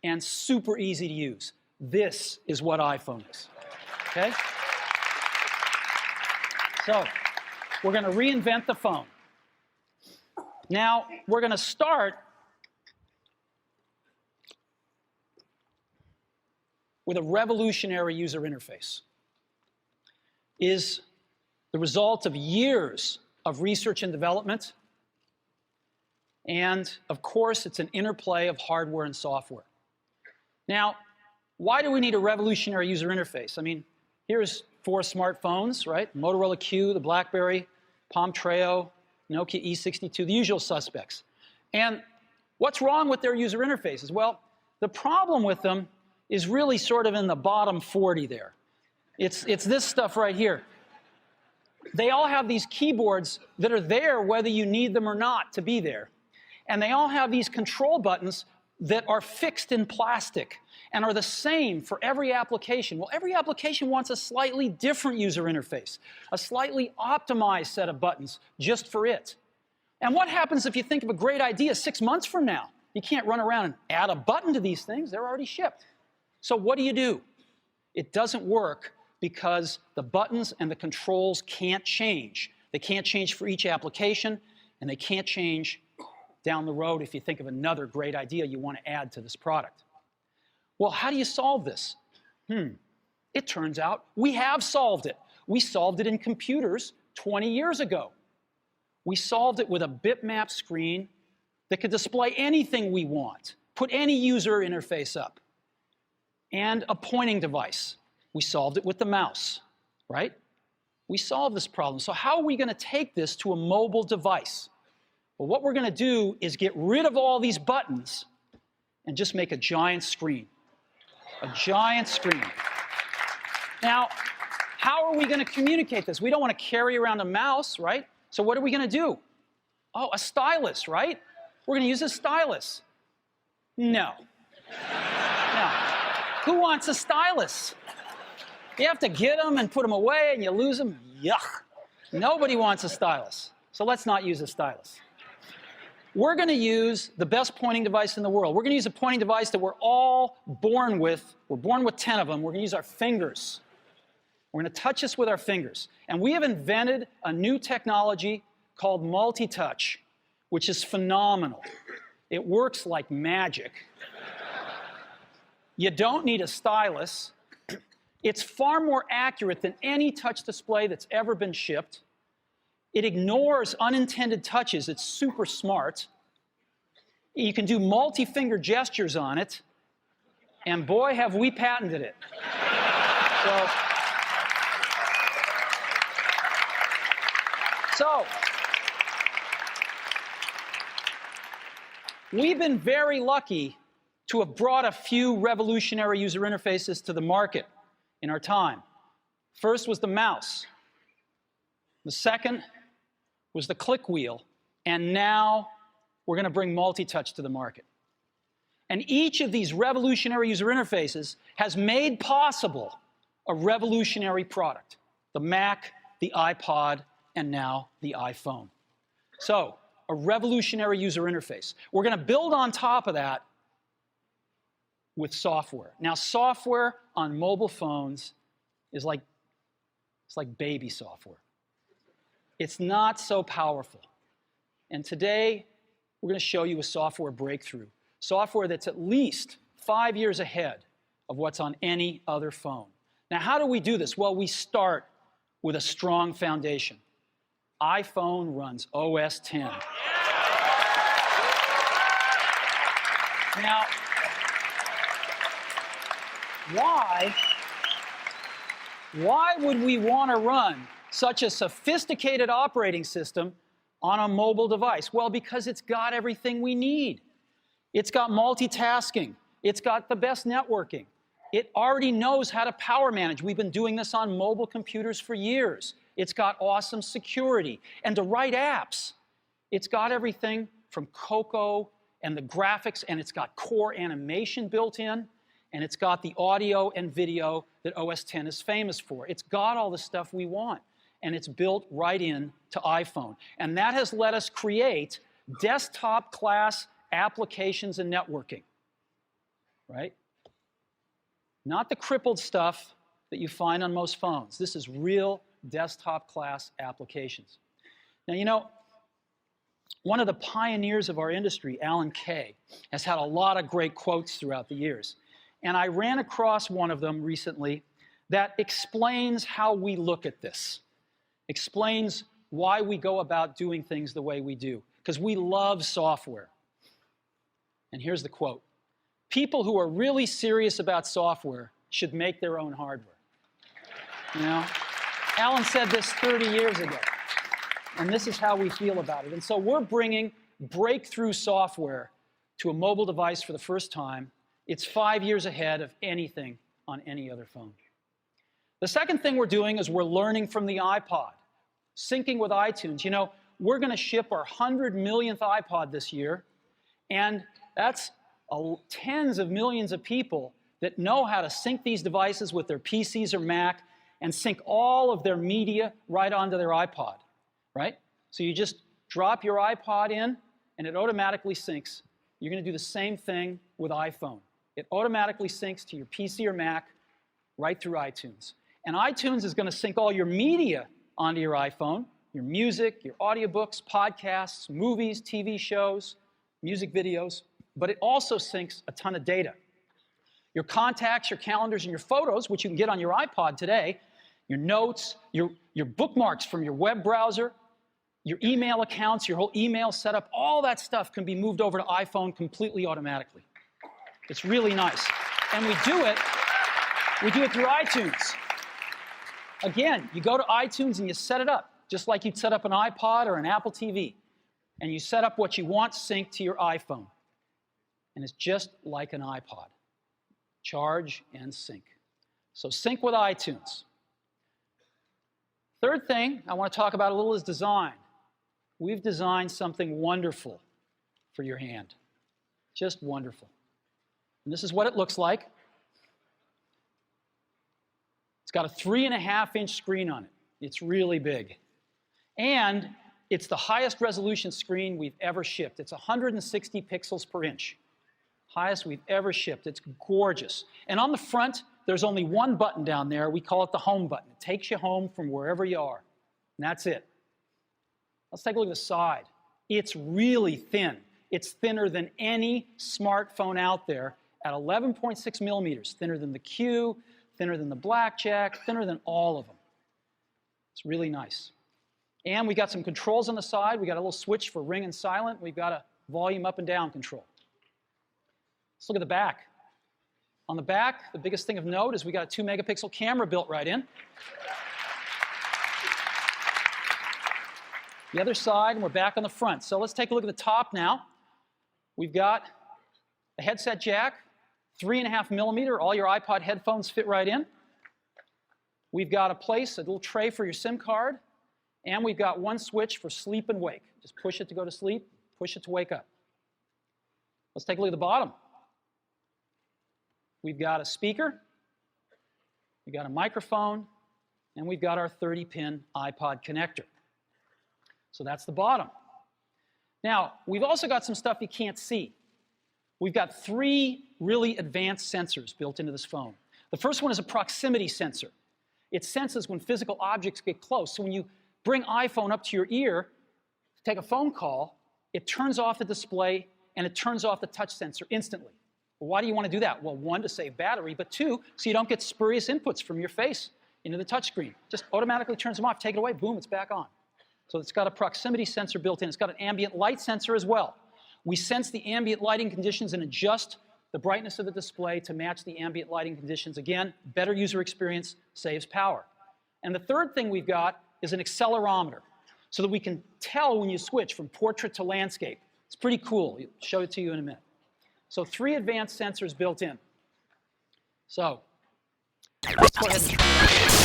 and super easy to use. This is what iPhone is, okay? So we're going to reinvent the phone. Now, we're going to start with a revolutionary user interface. Is the result of years of research and development. And, of course, it's an interplay of hardware and software. Now, why do we need a revolutionary user interface? I mean, here's 4 smartphones, right? Motorola Q, the BlackBerry, Palm Treo, Nokia E62, the usual suspects. And what's wrong with their user interfaces? Well, the problem with them is really sort of in the bottom 40 there. It's this stuff right here. They all have these keyboards that are there whether you need them or not to be there. And they all have these control buttons that are fixed in plastic and are the same for every application. Well, every application wants a slightly different user interface, a slightly optimized set of buttons just for it. And what happens if you think of a great idea 6 months from now? You can't run around and add a button to these things. They're already shipped. So what do? It doesn't work because the buttons and the controls can't change. They can't change for each application, and they can't change down the road if you think of another great idea you want to add to this product. Well, how do you solve this? It turns out we have solved it. We solved it in computers 20 years ago. We solved it with a bitmap screen that could display anything we want, put any user interface up, and a pointing device. We solved it with the mouse, right? We solved this problem. So how are we going to take this to a mobile device? Well, what we're going to do is get rid of all these buttons and just make a giant screen. A giant screen. Now, how are we going to communicate this? We don't want to carry around a mouse, right? So what are we going to do? Oh, a stylus, right? We're going to use a stylus. No. No. Who wants a stylus? You have to get them and put them away and you lose them. Yuck. Nobody wants a stylus. So let's not use a stylus. We're going to use the best pointing device in the world. We're going to use a pointing device that we're all born with. We're born with 10 of them. We're going to use our fingers. We're going to touch this with our fingers. And we have invented a new technology called multi-touch, which is phenomenal. It works like magic. You don't need a stylus. It's far more accurate than any touch display that's ever been shipped. It ignores unintended touches. It's super smart. You can do multi-finger gestures on it. And boy, have we patented it. So we've been very lucky to have brought a few revolutionary user interfaces to the market in our time. First was the mouse. The second was the click wheel. And now we're going to bring multi-touch to the market. And each of these revolutionary user interfaces has made possible a revolutionary product. The Mac, the iPod, and now the iPhone. So, a revolutionary user interface. We're going to build on top of that with software. Now, software on mobile phones is like, it's like baby software. It's not so powerful. And today, we're going to show you a software breakthrough. Software that's at least 5 years ahead of what's on any other phone. Now, how do we do this? Well, we start with a strong foundation. iPhone runs OS X. Now, why would we want to run such a sophisticated operating system on a mobile device? Well, because it's got everything we need. It's got multitasking. It's got the best networking. It already knows how to power manage. We've been doing this on mobile computers for years. It's got awesome security. And to write apps, it's got everything from Cocoa and the graphics, and it's got core animation built in, and it's got the audio and video that OS X is famous for. It's got all the stuff we want, and it's built right in to iPhone. And that has let us create desktop-class applications and networking, right? Not the crippled stuff that you find on most phones. This is real desktop class applications. Now, you know, one of the pioneers of our industry, Alan Kay, has had a lot of great quotes throughout the years. And I ran across one of them recently that explains how we look at this, explains why we go about doing things the way we do, because we love software. And here's the quote. People who are really serious about software should make their own hardware. You know, Alan said this 30 years ago, and this is how we feel about it. And so we're bringing breakthrough software to a mobile device for the first time. It's 5 years ahead of anything on any other phone. The second thing we're doing is we're learning from the iPod, syncing with iTunes. You know, we're going to ship our 100 millionth iPod this year, and that's tens of millions of people that know how to sync these devices with their PCs or Mac and sync all of their media right onto their iPod, right? So you just drop your iPod in, and it automatically syncs. You're going to do the same thing with iPhone. It automatically syncs to your PC or Mac right through iTunes. And iTunes is going to sync all your media onto your iPhone, your music, your audiobooks, podcasts, movies, TV shows, music videos, but it also syncs a ton of data. Your contacts, your calendars, and your photos, which you can get on your iPod today, your notes, your bookmarks from your web browser, your email accounts, your whole email setup, all that stuff can be moved over to iPhone completely automatically. It's really nice. And we do it through iTunes. Again, you go to iTunes and you set it up, just like you'd set up an iPod or an Apple TV. And you set up what you want synced to your iPhone. And it's just like an iPod. Charge and sync. So sync with iTunes. Third thing I want to talk about a little is design. We've designed something wonderful for your hand. Just wonderful. And this is what it looks like. It's got a 3.5-inch screen on it. It's really big. And it's the highest resolution screen we've ever shipped. It's 160 pixels per inch. Highest we've ever shipped. It's gorgeous. And on the front, there's only one button down there. We call it the home button. It takes you home from wherever you are. And that's it. Let's take a look at the side. It's really thin. It's thinner than any smartphone out there at 11.6 millimeters. Thinner than the Q, thinner than the Blackjack, thinner than all of them. It's really nice. And we got some controls on the side. We got a little switch for ring and silent. We've got a volume up and down control. Let's look at the back. On the back, the biggest thing of note is we got a 2-megapixel camera built right in. The other side, and we're back on the front. So let's take a look at the top now. We've got a headset jack, 3.5 millimeter. All your iPod headphones fit right in. We've got a little tray for your SIM card. And we've got one switch for sleep and wake. Just push it to go to sleep, push it to wake up. Let's take a look at the bottom. We've got a speaker, we've got a microphone, and we've got our 30-pin iPod connector. So that's the bottom. Now, we've also got some stuff you can't see. We've got 3 really advanced sensors built into this phone. The first one is a proximity sensor. It senses when physical objects get close. So when you bring iPhone up to your ear to take a phone call, it turns off the display and it turns off the touch sensor instantly. Well, why do you want to do that? Well, 1, to save battery, but 2, so you don't get spurious inputs from your face into the touchscreen. Just automatically turns them off, take it away, boom, it's back on. So it's got a proximity sensor built in. It's got an ambient light sensor as well. We sense the ambient lighting conditions and adjust the brightness of the display to match the ambient lighting conditions. Again, better user experience, saves power. And the third thing we've got is an accelerometer, so that we can tell when you switch from portrait to landscape. It's pretty cool. I'll show it to you in a minute. So 3 advanced sensors built in. So let's go ahead and